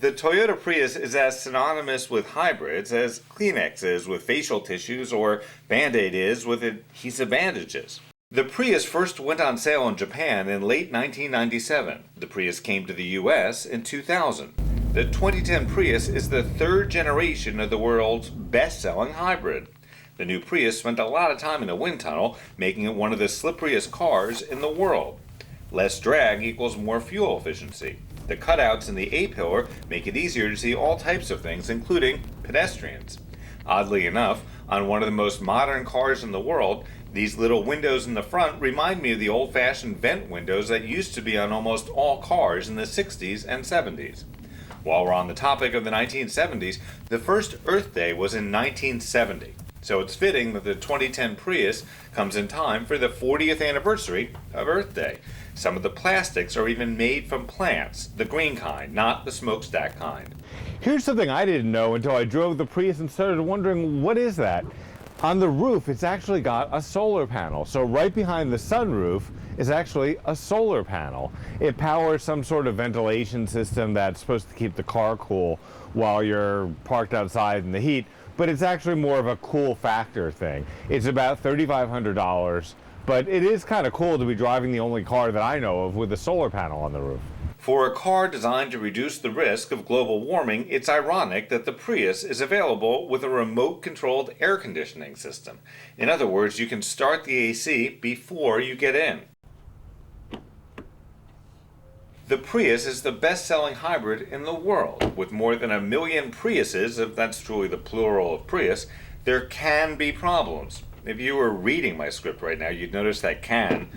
The Toyota Prius is as synonymous with hybrids as Kleenex is with facial tissues or Band-Aid is with adhesive bandages. The Prius first went on sale in Japan in late 1997. The Prius came to the US in 2000. The 2010 Prius is the third generation of the world's best-selling hybrid. The new Prius spent a lot of time in a wind tunnel, making it one of the slipperiest cars in the world. Less drag equals more fuel efficiency. The cutouts in the A-pillar make it easier to see all types of things, including pedestrians. Oddly enough, on one of the most modern cars in the world, these little windows in the front remind me of the old-fashioned vent windows that used to be on almost all cars in the 60s and 70s. While we're on the topic of the 1970s, the first Earth Day was in 1970. So it's fitting that the 2010 Prius comes in time for the 40th anniversary of Earth Day. Some of the plastics are even made from plants, the green kind, not the smokestack kind. Here's something I didn't know until I drove the Prius and started wondering, what is that? On the roof, it's actually got a solar panel. So right behind the sunroof is actually a solar panel. It powers some sort of ventilation system that's supposed to keep the car cool while you're parked outside in the heat, but it's actually more of a cool factor thing. It's about $3,500, but it is kind of cool to be driving the only car that I know of with a solar panel on the roof. For a car designed to reduce the risk of global warming, it's ironic that the Prius is available with a remote-controlled air conditioning system. In other words, you can start the AC before you get in. The Prius is the best-selling hybrid in the world. With more than 1 million Priuses, if that's truly the plural of Prius, there can be problems. If you were reading my script right now, you'd notice that "can"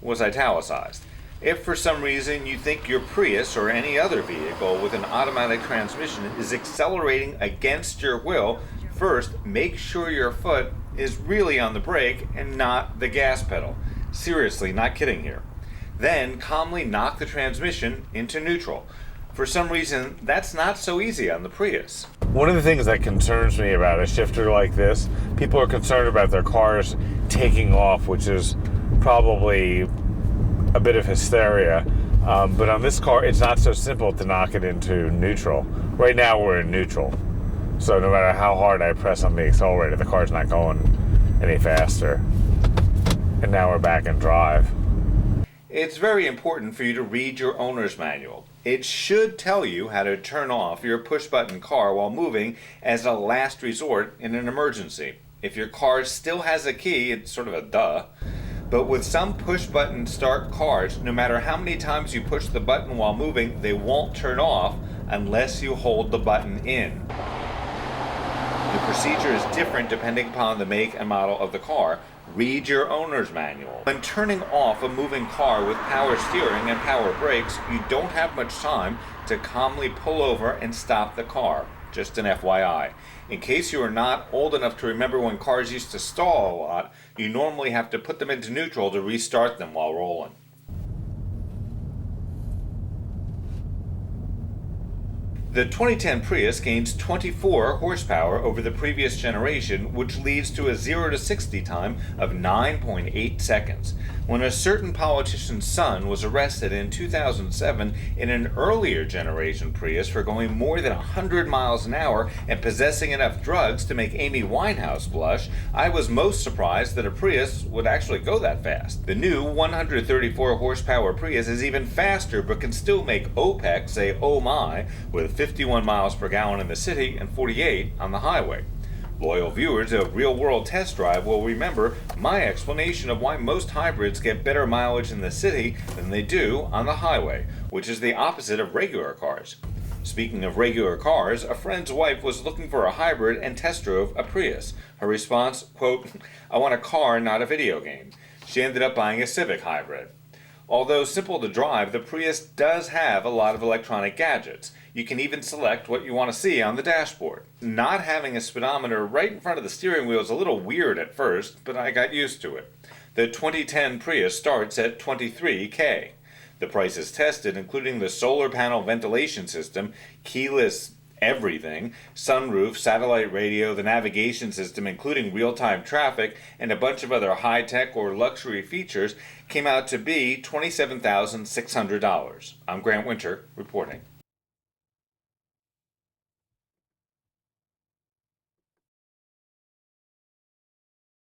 was italicized. If for some reason you think your Prius or any other vehicle with an automatic transmission is accelerating against your will, first make sure your foot is really on the brake and not the gas pedal. Seriously, not kidding here. Then calmly knock the transmission into neutral. For some reason, that's not so easy on the Prius. One of the things that concerns me about a shifter like this, people are concerned about their cars taking off, which is probably a bit of hysteria. But on this car, it's not so simple to knock it into neutral. Right now, we're in neutral. So no matter how hard I press on the accelerator, the car's not going any faster. And now we're back in drive. It's very important for you to read your owner's manual. It should tell you how to turn off your push-button car while moving as a last resort in an emergency. If your car still has a key, it's sort of a duh. But with some push-button start cars, no matter how many times you push the button while moving, they won't turn off unless you hold the button in. The procedure is different depending upon the make and model of the car. Read your owner's manual. When turning off a moving car with power steering and power brakes, you don't have much time to calmly pull over and stop the car. Just an FYI. In case you are not old enough to remember when cars used to stall a lot, you normally have to put them into neutral to restart them while rolling. The 2010 Prius gains 24 horsepower over the previous generation, which leads to a 0 to 60 time of 9.8 seconds. When a certain politician's son was arrested in 2007 in an earlier generation Prius for going more than 100 miles an hour and possessing enough drugs to make Amy Winehouse blush, I was most surprised that a Prius would actually go that fast. The new 134 horsepower Prius is even faster but can still make OPEC say "oh my" with 51 miles per gallon in the city and 48 on the highway. Loyal viewers of Real World Test Drive will remember my explanation of why most hybrids get better mileage in the city than they do on the highway, which is the opposite of regular cars. Speaking of regular cars, a friend's wife was looking for a hybrid and test drove a Prius. Her response, quote, "I want a car, not a video game." She ended up buying a Civic hybrid. Although simple to drive, the Prius does have a lot of electronic gadgets. You can even select what you want to see on the dashboard. Not having a speedometer right in front of the steering wheel is a little weird at first, but I got used to it. The 2010 Prius starts at $23,000. The prices tested, including the solar panel ventilation system, keyless everything, sunroof, satellite radio, the navigation system, including real-time traffic, and a bunch of other high-tech or luxury features, came out to be $27,600. I'm Grant Winter, reporting.